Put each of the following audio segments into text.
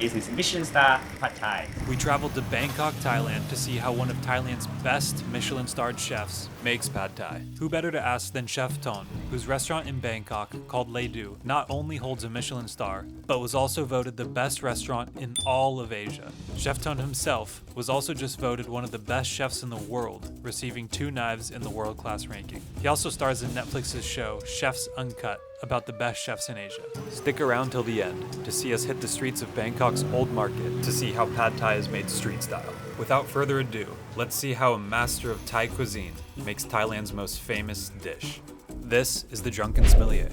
This is Michelin Star Pad Thai. We traveled to Bangkok, Thailand to see how one of Thailand's best Michelin starred chefs makes pad thai. Who better to ask than Chef Ton, whose restaurant in Bangkok, called Le Du, not only holds a Michelin star, but was also voted the best restaurant in all of Asia. Chef Ton himself was also just voted one of the best chefs in the world, receiving 2 knives in the world-class ranking. He also stars in Netflix's show Chefs Uncut, about the best chefs in Asia. Stick around till the end to see us hit the streets of Bangkok's old market to see how pad thai is made street style. Without further ado, let's see how a master of Thai cuisine makes Thailand's most famous dish. This is the Drunken Sommelier.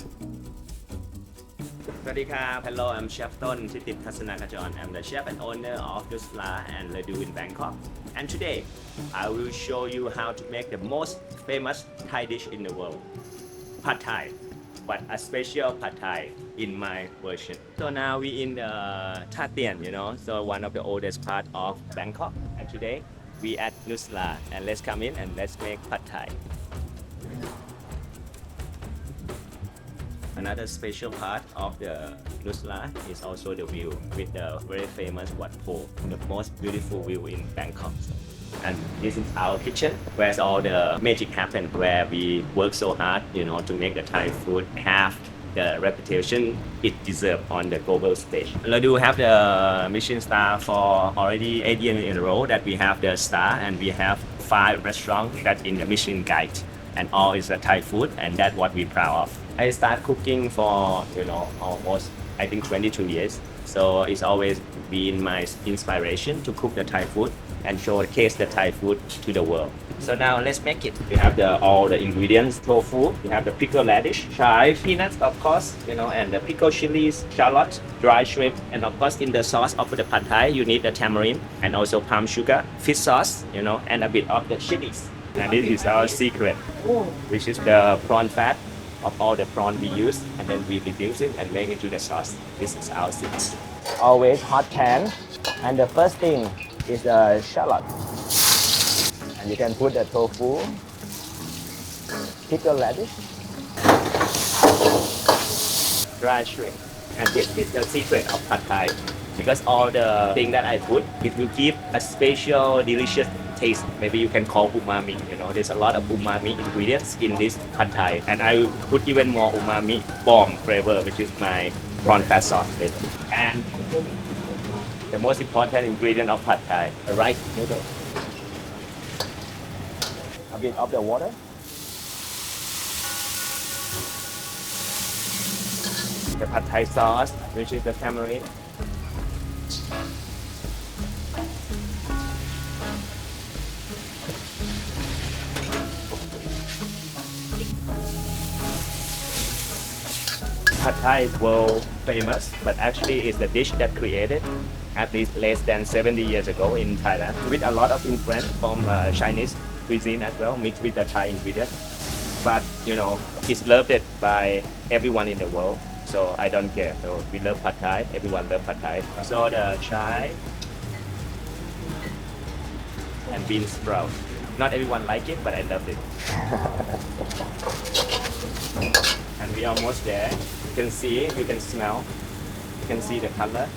สวัสดีครับ Hello, I'm Chef Ton Thitith Kassanakajon. I'm the chef and owner of Nusara and Le Du in Bangkok. And today, I will show you how to make the most famous Thai dish in the world, Pad Thai. But a special Pad Thai in my version. So now we in the Tha Tien, so one of the oldest part of Bangkok. And today we at Nusara, and let's come in and let's make Pad Thai. Another special part of the Nusara is also the view with the very famous Wat Po, the most beautiful view in Bangkok. And this is our kitchen, where all the magic happened, where we work so hard, to make the Thai food have the reputation it deserves on the global stage. We do have the Michelin Star for already 8 years in a row that we have the star, and we have 5 restaurants that in the Michelin Guide, and all is the Thai food, and that's what we're proud of. I start cooking for almost 22 years, so it's always been my inspiration to cook the Thai food and showcase the Thai food to the world. So now let's make it. We have all the ingredients: tofu, we have the pickled radish, chive, peanuts, of course, and the pickled chilies, shallot, dry shrimp, and of course in the sauce of the Pad Thai you need the tamarind and also palm sugar, fish sauce, and a bit of the chilies. And this is our secret, which is the prawn fat of all the prawn we use, and then we reduce it and make it to the sauce. This is our secret. Always hot pan, and the first thing is the shallot. And you can put the tofu, pickled radish, dry shrimp. And this is the secret of Pad Thai, because all the things that I put, it will give a special delicious taste. Maybe you can call umami. There's a lot of umami ingredients in this Pad Thai, and I will put even more umami bomb flavor, which is my prawn fat sauce later. And the most important ingredient of Pad Thai, the rice noodle. A bit of the water. The Pad Thai sauce, which is the tamarind. Pad Thai is world famous, but actually it's the dish that created at least less than 70 years ago in Thailand, with a lot of influence from Chinese cuisine as well, mixed with the Thai ingredients. But it's loved by everyone in the world, so I don't care. So we love Pad Thai, everyone loves Pad Thai. So the chai and bean sprout. Not everyone like it, but I love it. And we are almost there. You can see, you can smell, you can see the color.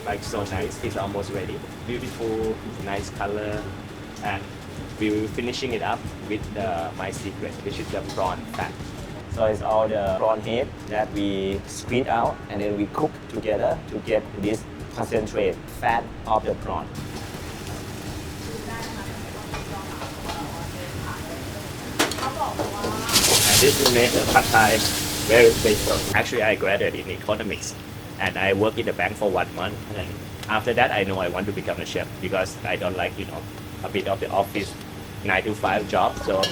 Like so nice, it's almost ready. Beautiful, nice color. And we will finishing it up with my secret, which is the prawn fat. So it's all the prawn head that we squeeze out and then we cook together to get this concentrate fat of the prawn. And this will make the Pad Thai very special. Actually, I graduated in economics, and I worked in the bank for 1 month. And after that, I know I want to become a chef, because I don't like, a bit of the office 9 to 5 job. So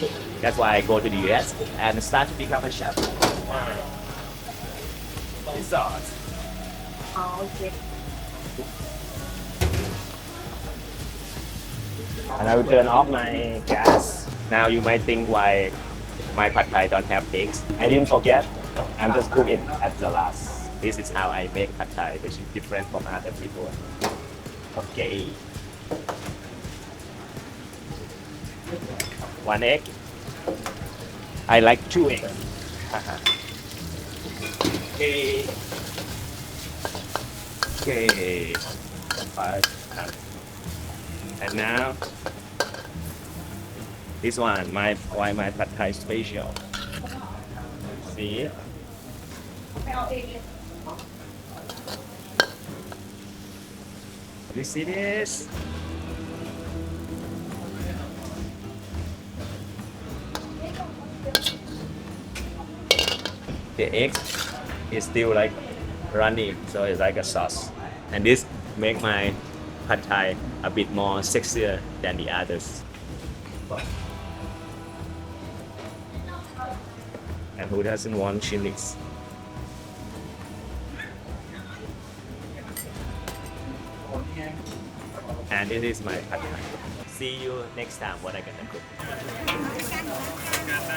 that's why I go to the US and start to become a chef. Sauce. Okay. And I will turn off my gas. Now you might think why my Pad Thai don't have eggs. I didn't forget. I'm just cooking at the last. This is how I make Pad Thai, which is different from other people. Okay. 1 egg. I like 2 eggs. Okay. Okay. Five. And now this one, my pad thai special. See? You see this? The egg is still like runny, so it's like a sauce. And this make my pad thai a bit more sexier than the others. And who doesn't want chilies? And this is my pad thai. See you next time what I gonna cook.